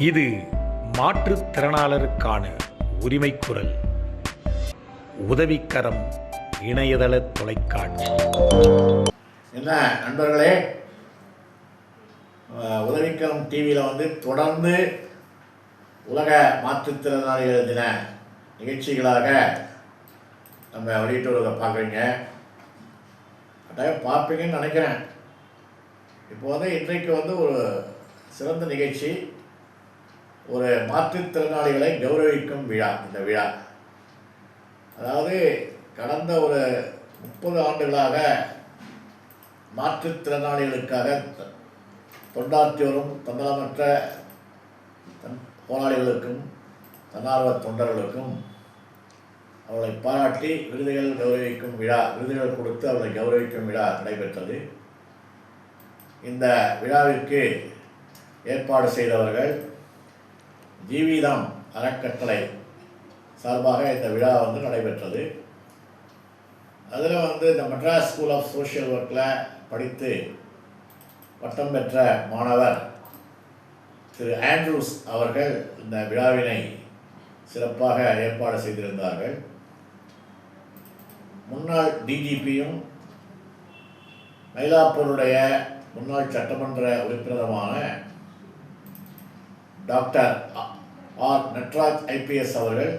இது மாற்றுத்திறனாளருக்கான உரிமை குரல். உதவிக்கரம் இணையதள தொலைக்காட்சி. என்ன நண்பர்களே, உதவிக்கரம் டிவியில் தொடர்ந்து உலக மாற்றுத்திறனாளிகள் தின நிகழ்ச்சிகளாக நம்ம வெளியிட்டு வருவதை பார்க்குறீங்க. கட்டாயம் பார்ப்பீங்கன்னு நினைக்கிறேன். இப்போ இன்றைக்கு ஒரு சிறந்த நிகழ்ச்சி, ஒரு மாற்றுத்திறனாளிகளை கௌரவிக்கும் விழா. இந்த விழா அதாவது கடந்த ஒரு 30 ஆண்டுகளாக மாற்றுத்திறனாளிகளுக்காக தொண்டாற்றி வரும் தன்னலமற்ற போராளிகளுக்கும் தன்னார்வ தொண்டர்களுக்கும் அவர்களை பாராட்டி விருதுகள் கௌரவிக்கும் விழா, விருதுகள் கொடுத்து அவர்களை கௌரவிக்கும் விழா நடைபெற்றது. இந்த விழாவிற்கு ஏற்பாடு செய்தவர்கள் ஜீவிதம் அறக்கட்டளை சார்பாக இந்த விழா நடைபெற்றது. அதில் இந்த மெட்ராஸ் ஸ்கூல் ஆஃப் சோஷியல் ஒர்க்கில் படித்து பட்டம் பெற்ற மாணவர் திரு ஆண்ட்ரூஸ் அவர்கள் இந்த விழாவினை சிறப்பாக ஏற்பாடு செய்திருந்தார்கள். முன்னாள் டிஜிபியும் மயிலாப்பூருடைய முன்னாள் சட்டமன்ற உறுப்பினருமான டாக்டர் ஆர் நட்ராஜ் ஐபிஎஸ் அவர்கள்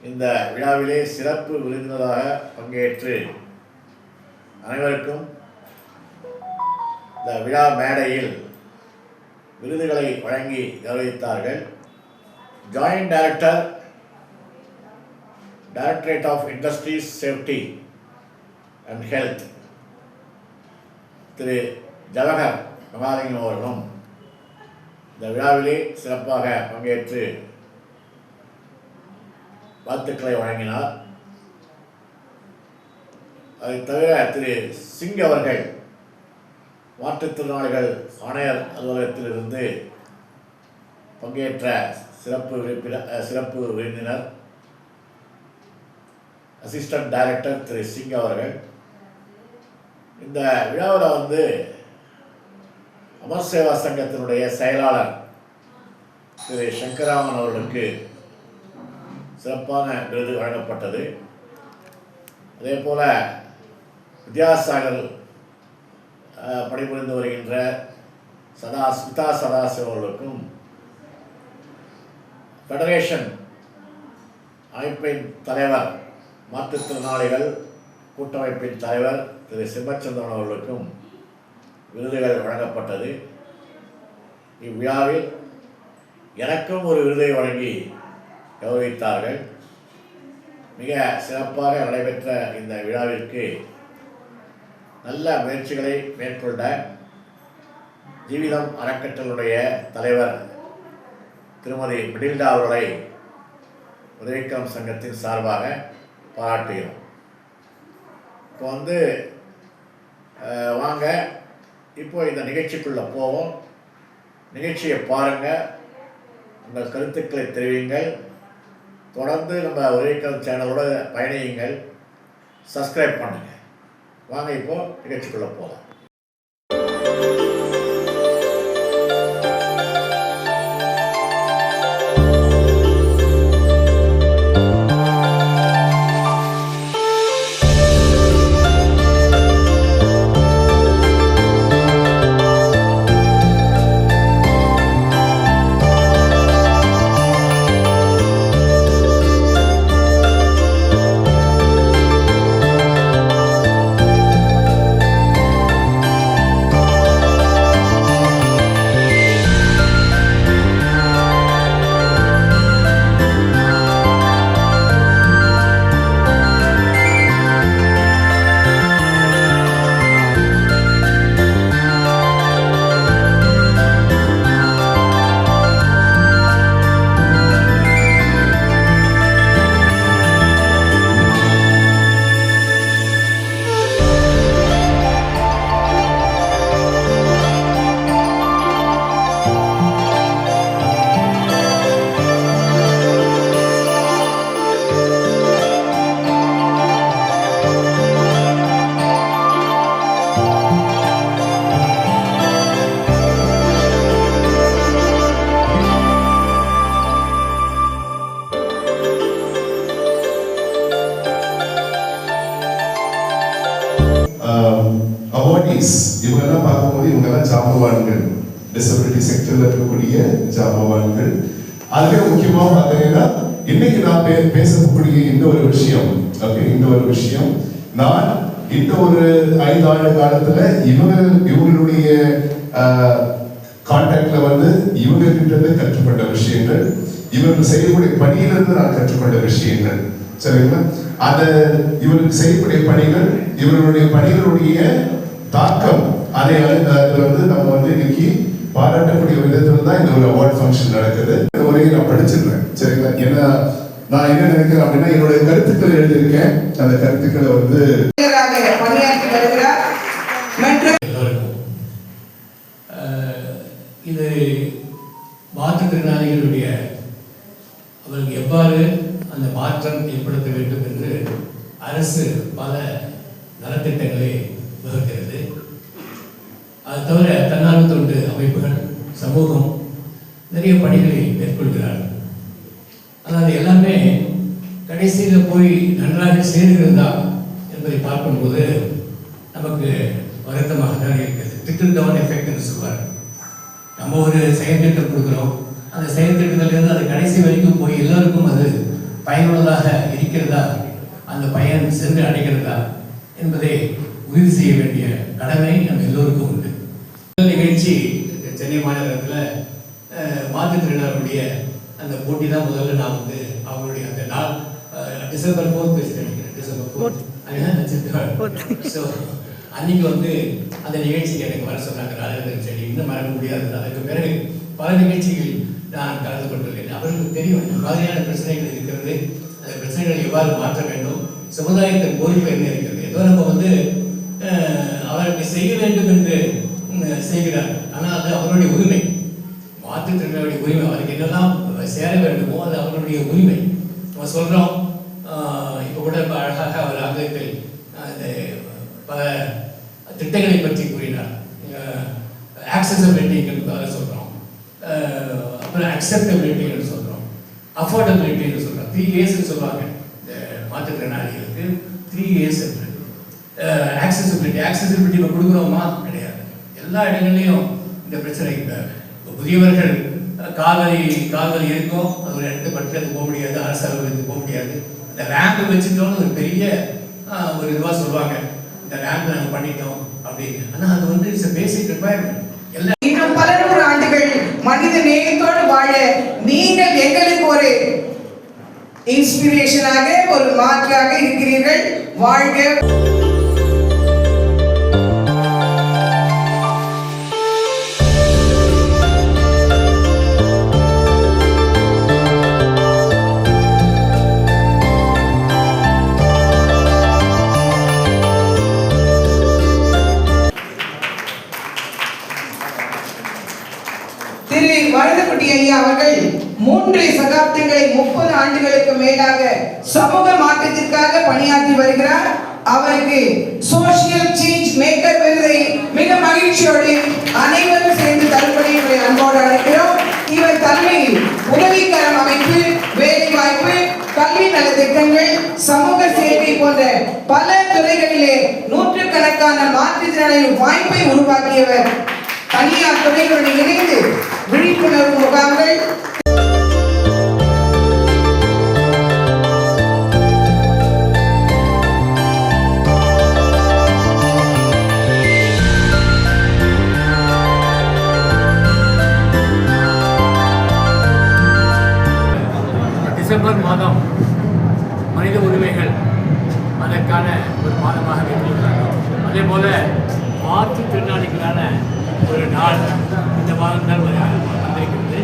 இந்த விழாவிலே சிறப்பு விருந்தினராக பங்கேற்று அனைவருக்கும் இந்த விழா மேடையில் விருதுகளை வழங்கி கௌரவித்தார்கள். Joint director, directorate of industries safety and health திரு ஜவஹர் மகாலிங்கம் அவர்களும் இந்த விழாவிலே சிறப்பாக பங்கேற்று வாழ்த்துக்களை வழங்கினார். அதை தவிர திரு சிங் அவர்கள் மாற்றுத்திறனாளிகள் ஆணையர் அலுவலகத்திலிருந்து பங்கேற்ற சிறப்பு விருந்தினர் அசிஸ்டன்ட் டைரக்டர் திரு சிங் அவர்கள் இந்த விழாவில் அமர் சேவா சங்கத்தினுடைய செயலாளர் திரு சங்கராமன் அவர்களுக்கு சிறப்பான விருது வழங்கப்பட்டது. அதே போல் வித்யாசாகர் பணிபுரிந்து வருகின்ற ஸ்மிதா சதாசிவம் அவர்களுக்கும், ஃபெடரேஷன் அமைப்பின் தலைவர், மாற்றுத்திறனாளிகள் கூட்டமைப்பின் தலைவர் திரு சிம்மச்சந்திரன் அவர்களுக்கும் விருதுகள் வழங்கப்பட்டது. இவ்விழாவில் எனக்கும் ஒரு விருதை வழங்கி கௌரவித்தார்கள். மிக சிறப்பாக நடைபெற்ற இந்த விழாவிற்கு நல்ல முயற்சிகளை மேற்கொண்ட ஜீவிதம் அறக்கட்டளையுடைய தலைவர் திருமதி மிடில்டா அவர்களை உதவிக்கரம் சங்கத்தின் சார்பாக பாராட்டுகிறோம். இப்போ வாங்க இப்போ இந்த நிகழ்ச்சிக்குள்ளே போவோம். நிகழ்ச்சியை பாருங்கள், உங்கள் கருத்துக்களை தெரிவிங்கள். தொடர்ந்து நம்ம உதவிக்கரம் சேனலோட பயணியுங்கள், சப்ஸ்கிரைப் பண்ணுங்கள். வாங்க இப்போ நிகழ்ச்சிக்குள்ளே போகலாம். ஜாம்பவான்கள், டிசபிலிட்டி செக்டர்ல இருக்கக்கூடிய ஜாம்பவான்கள். அதுல முக்கியமா பார்த்தீங்கன்னா இன்னைக்கு நான் பேசக்கூடிய இந்த ஒரு விஷயம், நான் இந்த ஒரு 5 ஆண்டு காலத்துல இவங்களுடைய கான்டாக்ட்ல வந்து இவங்க கிட்ட இருந்து கற்றுக்கொண்ட விஷயங்கள், இவர்கள் செய்யக்கூடிய பணியிலிருந்து நான் கற்றுக்கொண்ட விஷயங்கள், சரிங்களா? அத இவருக்கு செய்யக்கூடிய பணிகள், இவர்களுடைய பணிகளுடைய தாக்கம், அதை வந்து நம்ம வந்து இன்னைக்கு பாராட்டக்கூடிய விதத்துல தான் இந்த ஒரு அவார்ட் ஃபங்க்ஷன் நடக்குது. இந்த முறையை நான் படிச்சிருக்கேன், சரிங்களா? ஏன்னா நான் என்ன நினைக்கிறேன் அப்படின்னா, என்னுடைய கருத்துக்களை எழுதியிருக்கேன். அந்த கருத்துக்களை வந்து பணியாற்றி வருகிறார். இது மாற்றுத்திறனாளிகளுடைய அவர்களுக்கு எவ்வாறு அந்த மாற்றம் ஏற்படுத்த வேண்டும் என்று அரசு பல நலத்திட்டங்களை வகுக்கிறது. அது தவிர தன்னார்வ தொண்டு அமைப்புகள், சமூகம் நிறைய பணிகளை மேற்கொள்கிறார்கள். ஆனால் எல்லாமே கடைசியில் போய் நன்றாக சேர்கிறதா என்பதை பார்க்கும்போது நமக்கு வருத்தமாக தான் இருக்கிறது. ட்ரிக்கிள் டவுன் எஃபெக்ட் என்று சொல்வார். நம்ம ஒரு செயல் திட்டம் கொடுக்குறோம், அந்த செயல் திட்டத்திலிருந்து அது கடைசி வரைக்கும் போய் எல்லோருக்கும் அது பயனுள்ளதாக இருக்கிறதா, அந்த பயன் சென்று அடைகிறதா என்பதை உறுதி செய்ய வேண்டிய கடமை நம்ம எல்லோருக்கும் உண்டு. முதல் நிகழ்ச்சி சென்னை மாநகரத்தில் மாற்றுத்திறனாளருடைய அந்த போட்டி தான் முதல்ல நான் வந்து அவங்களுடைய அந்த நாள் டிசம்பர் 4th நினைக்கிறேன், டிசம்பர் 4th. ஸோ அன்னைக்கு வந்து அந்த நிகழ்ச்சிக்கு எனக்கு வர சொன்னாங்க. ராஜேந்திரன் செடி இன்னும் மறக்க முடியாது. அதுக்கு பிறகு பல நிகழ்ச்சிகள் நான் கலந்து கொண்டுள்ளேன். அவர்களுக்கு தெரியும் இந்த மாதிரியான பிரச்சனைகள் இருக்கிறது, அந்த பிரச்சனைகளை எவ்வாறு மாற்ற வேண்டும், சமுதாயத்தின் பொறுப்பு என்ன இருக்கிறது. ஏதோ நம்ம வந்து அவருக்கு செய்ய வேண்டும் என்று செய்கிறார், ஆனால் அது அவருடைய உரிமை, மாற்றுத்திறனாளியுடைய உரிமை. அவருக்கு என்னெல்லாம் சேர வேண்டுமோ அது அவருடைய உரிமை. நம்ம சொல்கிறோம். இப்போ கூட அழகாக அவர் ஆங்கிலத்தில் அந்த பல திட்டங்களை பற்றி கூறினார். ஆக்சசபிலிட்டிங்கிறது சொல்கிறோம், அப்புறம் அக்செப்டபிலிட்டின்னு சொல்கிறோம், அஃபோர்டபிலிட்டின்னு சொல்கிறோம். 3 A's சொல்லுவாங்க இந்த மாற்றுத்திறனாளிகளுக்கு. 3 A's இருக்கு. ஆக்சசிபிலிட்டி இப்போ கொடுக்குறோமா? கிடையாது. எல்லா இடங்கள்லையும் இந்த பிரச்சனை. இப்போ புதியவர்கள் கால்வலி இருக்கும், அது ஒரு இடத்துக்கு பட்டு போக முடியாது, அரசு அலுவலகத்துக்கு போக முடியாது. இந்த ரேம்ப் வச்சுட்டோம்னு ஒரு பெரிய ஒரு இதுவாக சொல்லுவாங்க, இந்த ரேம்ப் நாங்கள் பண்ணிட்டோம் அப்படின்னு. ஆனால் அது வந்து இட்ஸ் பேசிக் ரிக்வயர்மெண்ட். இன்னும் பல 100 ஆண்டுகள் மனித நேயத்தோடு வாழ நீங்கள் எங்களுக்கு ஒரு இன்ஸ்பிரேஷனாக, ஒரு மாற்றாக இருக்கிறீர்கள். வாழ்க. திரு வரதக்குட்டி ஐயா அவர்கள் 3 சகாப்தங்களை 30 ஆண்டுகளுக்கு மேலாக சமூக மாற்றத்திற்காக பணியாற்றி வருகிறார். அவருக்கு சோஷியல் சேஞ்ச் மேக்கர் விருதை மிக மகிழ்ச்சியோடு அனைவரும் சேர்ந்து தரும்படி அன்போடு அழைக்கிறோம். இவர் தலைமையில் உதவிக்கரம் அமைப்பு, வேலைவாய்ப்பு, கல்வி நலத்திட்டங்கள், சமூக சேவை போன்ற பல துறைகளிலே நூற்றுக்கணக்கான மாற்றுத்திறனாளிகள் வாய்ப்பை உருவாக்கியவர். தனியார் துறைகளுடன் இணைந்து விழிப்புணர்வு முகாம்கள், டிசம்பர் மாதம் மனித உரிமைகள் அதற்கான ஒரு மாதமாக வைத்திருக்கிறார்கள். அதே போல மாற்றுத்திறனாளிகளான ஒரு நாள் இந்த மாதம் தான் வந்திருக்கிறது.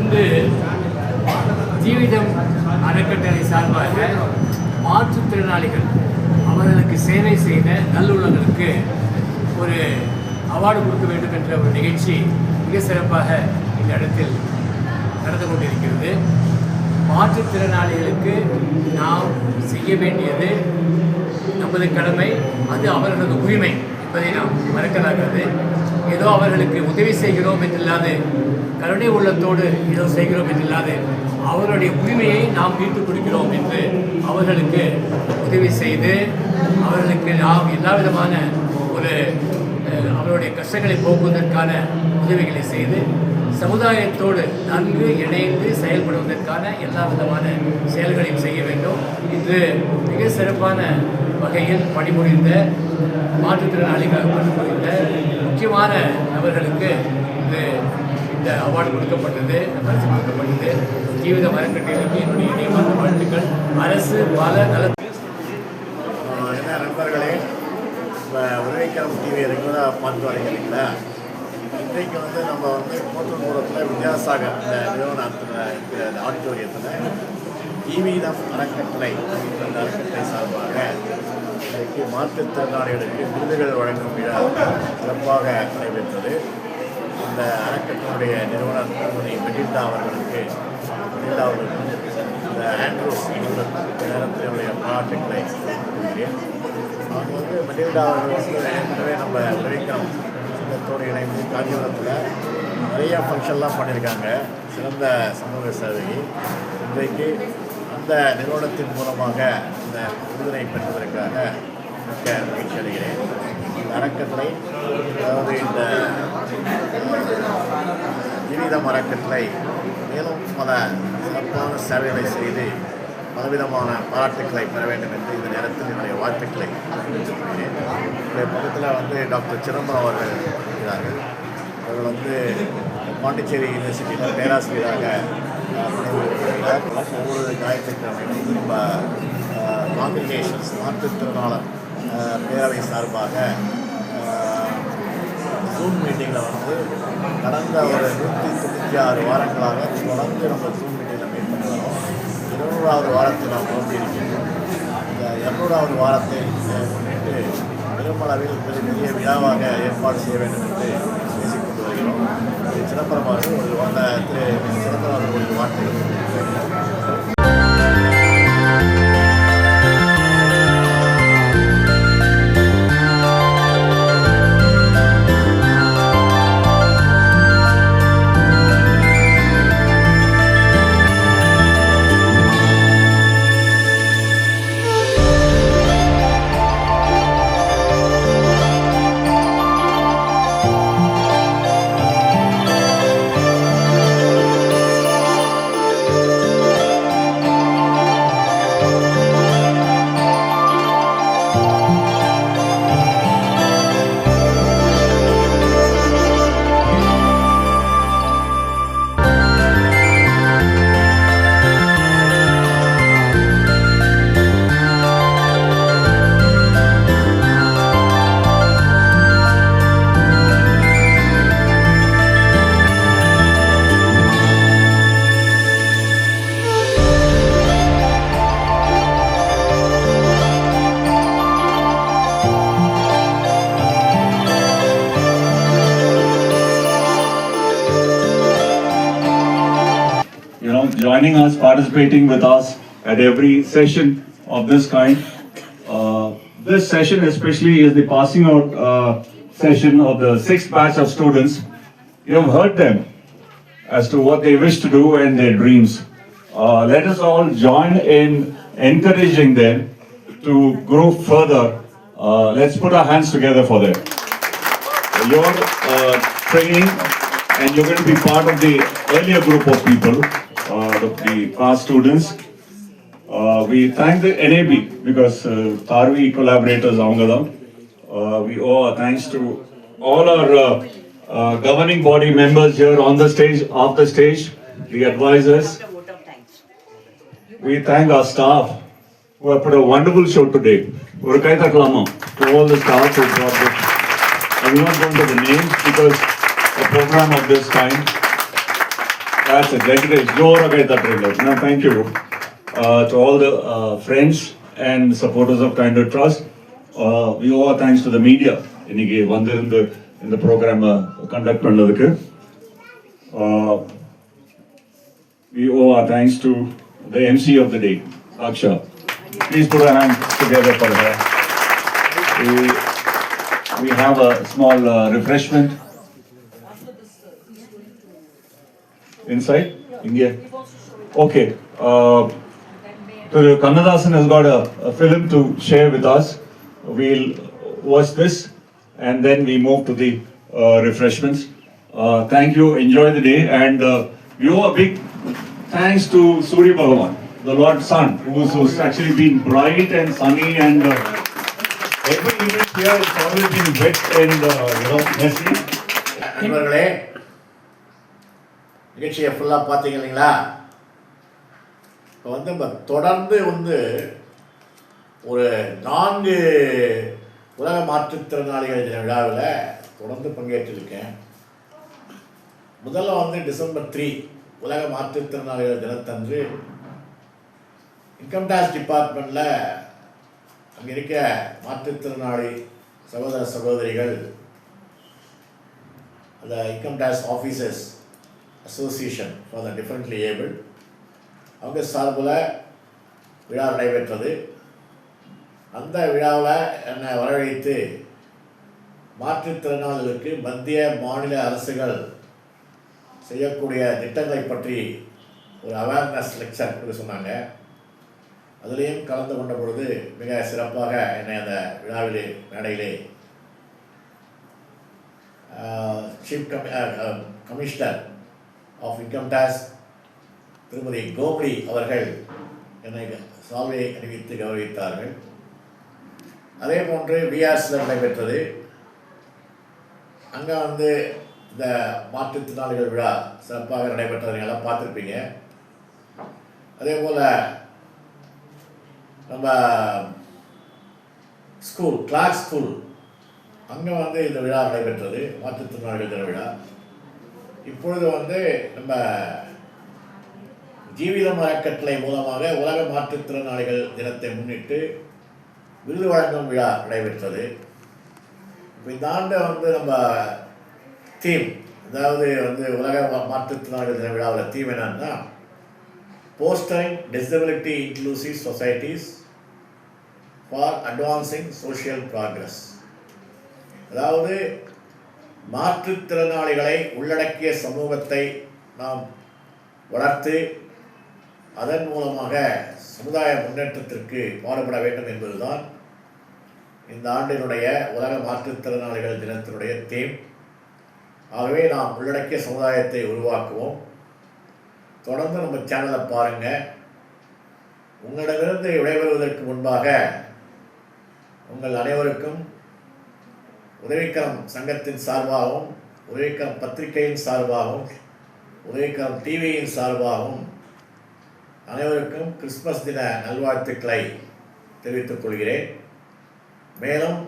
இன்று ஜீவிதம் அறக்கட்டளை சார்பாக மாற்றுத்திறனாளிகள் அவர்களுக்கு சேவை செய்த நல்லுள்ளங்களுக்கு ஒரு அவார்டு கொடுக்க வேண்டும் என்ற ஒரு நிகழ்ச்சி மிக சிறப்பாக இந்த இடத்தில் நடந்து கொண்டிருக்கிறது. மாற்றுத்திறனாளிகளுக்கு நாம் செய்ய வேண்டியது நமது கடமை, அது அவர்களது உரிமை என்பதை நாம் மறக்கலாகாது. ஏதோ அவர்களுக்கு உதவி செய்கிறோம் என்றில்லாது, கருணை உள்ளத்தோடு ஏதோ செய்கிறோம் என்றில்லாது, அவர்களுடைய உரிமையை நாம் மீட்டுக் கொடுக்கிறோம் என்று அவர்களுக்கு உதவி செய்து அவர்களுக்கு நாம் எல்லா விதமான ஒரு அவருடைய கஷ்டங்களை போக்குவதற்கான உதவிகளை செய்து சமுதாயத்தோடு நன்கு இணைந்து செயல்படுவதற்கான எல்லா விதமான செயல்களையும் செய்ய வேண்டும். இன்று மிக சிறப்பான வகையில் பணிபுரிந்த மாற்றுத்திறனாளிகள் பணிபுரிந்த முக்கியமான நபர்களுக்கு இந்த அவார்டு கொடுக்கப்பட்டது, பரிசு கொடுக்கப்பட்டது. ஜீவித மரக்கட்டைகளுக்கு என்னுடைய இணையமான வாழ்த்துக்கள். அரசு பல நல என்ன நண்பர்களே, இப்போ உதவிக்கரம் டிவி ரெகுலராக பார்த்து வரீங்க இல்லைங்களா? இன்றைக்கு நம்ம கோட்டூர்புரத்தில் வித்யாசாகர் இந்த நிறுவனத்தில் இருக்கிற ஆடிட்டோரியத்தில் ஜீவிதம் அறக்கட்டளை அந்த அறக்கட்டளை சார்பாக இன்றைக்கு மாற்றுத்திறனாளிகளுக்கு விருதுகள் வழங்கும் விழா சிறப்பாக நடைபெற்றது. இந்த அறக்கட்டளையுடைய நிறுவனர் திருமதி மெடில்டா அவர்களுக்கு இந்த ஆண்ட்ரூஸ் நேரத்தினுடைய பாராட்டுக்களை கொடுக்கிறேன். அவங்க மெடில்டா அவர்கள் ஏற்கனவே நம்ம உதவிக்கரம் சங்கத்தோடு இணைந்து காஞ்சிபுரத்தில் நிறையா ஃபங்க்ஷன்லாம் பண்ணியிருக்காங்க. சிறந்த சமூக சேவையை இன்றைக்கு அந்த நிறுவனத்தின் மூலமாக இந்த விருதினை பெற்றதற்காக மிக்க மகிழ்ச்சி அடைகிறேன். இந்த அறக்கட்டளை, அதாவது இந்த ஜீவிதம் அறக்கட்டளை மேலும் பல சிறப்பான சேவைகளை செய்து பலவிதமான பாராட்டுக்களை பெற வேண்டும் என்று இந்த நேரத்தில் என்னுடைய வாழ்த்துக்களை தெரிவித்துக்கொள்கிறேன். என்னுடைய பக்கத்தில் டாக்டர் சிதம்பரம் அவர்கள் இருக்கிறார்கள். அவர்கள் பாண்டிச்சேரி யூனிவர்சிட்டியில் பேராசிரியராக ஒவ்வொரு ஞாயிற்றுக்கிழமையும் காங்கிரிகேஷன்ஸ் மாற்றுத்திறனாளர் பேரவை சார்பாக ஜூம் மீட்டிங்கில் கடந்த ஒரு 196 வாரங்களாக தொடர்ந்து நம்ம ஜூம் மீட்டிங்கில் மீட் பண்ணி வரோம். 200வது வாரத்தை நாம் நோக்கியிருக்கின்றோம். இந்த 200வது வாரத்தை முன்னிட்டு பெருமளவில் பெரிய விழாவாக ஏற்பாடு செய்ய வேண்டும் என்று பேசிக்கொண்டு வருகிறோம். சிதம்பரம் அவர்கள் சிதம்பரம் அவர்கள் ஒரு வார்த்தைகள் joining us, participating with us at every session of this kind. This session especially is the passing out session of the 6th batch of students. You have heard them as to what they wish to do and their dreams. Let us all join in encouraging them to grow further. Let's put our hands together for them. Your training, and you're going to be part of the earlier group of people, the past students. We thank the NAB because Tarvi collaborators avanga. We owe our thanks to all our governing body members here on the stage, off the stage, the advisors. We thank our staff who have put a wonderful show today. To all the staff who brought this. I'm not going to the names because a program of this kind. That's it. No, thank you to all the friends and supporters of Kinder Trust. We owe our thanks to the media in the program conduct pannadukku. We owe our thanks to the MC of the day, Aksha. Please put our hands together for her. We have a small refreshment. Inside? India? Okay. Kannadasan has got a film to share with us. We'll watch this and then we move to the refreshments. Thank you, enjoy the day, and we owe a big thanks to Surya Bhagavan, the Lord's Sun, who's actually been bright and sunny, and every event here has always been wet and messy. நண்பர்களே, நிகழ்ச்சியை ஃபுல்லாக பார்த்தீங்க இல்லைங்களா? இப்போ நம்ம தொடர்ந்து ஒரு 4 உலக மாற்றுத்திறனாளிகள் தின விழாவில் தொடர்ந்து பங்கேற்றிருக்கேன். முதல்ல டிசம்பர் 3 உலக மாற்றுத்திறனாளிகள் தினத்தன்று இன்கம் டேக்ஸ் டிபார்ட்மெண்ட்டில் அங்கே இருக்க மாற்றுத்திறனாளி சகோதர சகோதரிகள், அந்த income tax officers association for the differently able, அவங்க சார்பில் விழா நடைபெற்றது. அந்த விழாவில் என்னை வரவழைத்து மாற்றுத்திறனாளிகளுக்கு மத்திய மாநில அரசுகள் செய்யக்கூடிய திட்டங்களை பற்றி ஒரு அவேர்னஸ் லெக்சர் கொடுக்க சொன்னாங்க. அதுலேயும் கலந்து கொண்ட பொழுது மிக சிறப்பாக என்னை அந்த விழாவிலே மேடையிலே chief commissioner of income tax திருமதி கோமதி அவர்கள் என்னை சால்வையை அணிவித்து கௌரவித்தார்கள். அதே போன்று பிஆர்ஸில் நடைபெற்றது. அங்கே இந்த மாற்றுத்திறனாளிகள் விழா சிறப்பாக நடைபெற்றதை எல்லாம் பார்த்துருப்பீங்க. அதே போல் நம்ம ஸ்கூல் கிளாஸ் ஸ்கூல் அங்கே இந்த விழா நடைபெற்றது, மாற்றுத்திறனாளிகள் தின விழா. இப்பொழுது நம்ம ஜீவிதம் அறக்கட்டளை மூலமாக உலக மாற்றுத்திறனாளிகள் தினத்தை முன்னிட்டு விருது வழங்கும் விழா நடைபெற்றது. இப்போ இந்த ஆண்டு நம்ம தீம், அதாவது உலக மாற்றுத்திறனாளிகள் தின விழாவில் தீம் என்னன்னா, fostering disability inclusive societies for advancing social progress. அதாவது மாற்றுத்திறனாளிகளை உள்ளடக்கிய சமூகத்தை நாம் வளர்த்து அதன் மூலமாக சமுதாய முன்னேற்றத்திற்கு பாடுபட வேண்டும் என்பதுதான் இந்த ஆண்டினுடைய உலக மாற்றுத்திறனாளிகள் தினத்தினுடைய தீம். ஆகவே நாம் உள்ளடக்கிய சமுதாயத்தை உருவாக்குவோம். தொடர்ந்து நம்ம சேனலை பாருங்கள். உங்களிடமிருந்து விடைபெறுவதற்கு முன்பாக உங்கள் அனைவருக்கும் உதவிக்கரம் சங்கத்தின் சார்பாகவும், உதவிக்கரம் பத்திரிகையின் சார்பாகவும், உதவிக்கரம் டிவியின் சார்பாகவும் அனைவருக்கும் கிறிஸ்மஸ் தின நல்வாழ்த்துக்களை தெரிவித்துக் கொள்கிறேன். மேலும்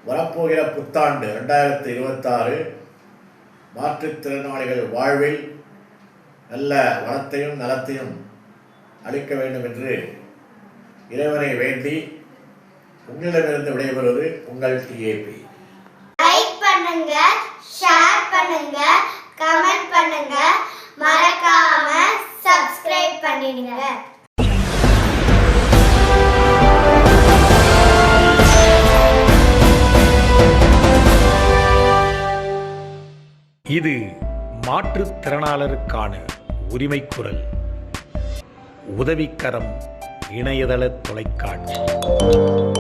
வரப்போகிற புத்தாண்டு 2026 மாற்றுத்திறனாளிகள் வாழ்வில் நல்ல வளத்தையும் நலத்தையும் அளிக்க வேண்டும் என்று இறைவனை வேண்டி உங்களிடமிருந்து விடைபெறுவது உங்கள் டிஏபி. லைக் பண்ணுங்க, ஷேர் பண்ணுங்க, கமெண்ட் பண்ணுங்க, மறக்காம சப்ஸ்கிரைப் பண்ணிடுங்க. இது மாற்றுத்திறனாளருக்கான உரிமைக்குரல். உதவிக்கரம் இணையதள தொலைக்காட்சி.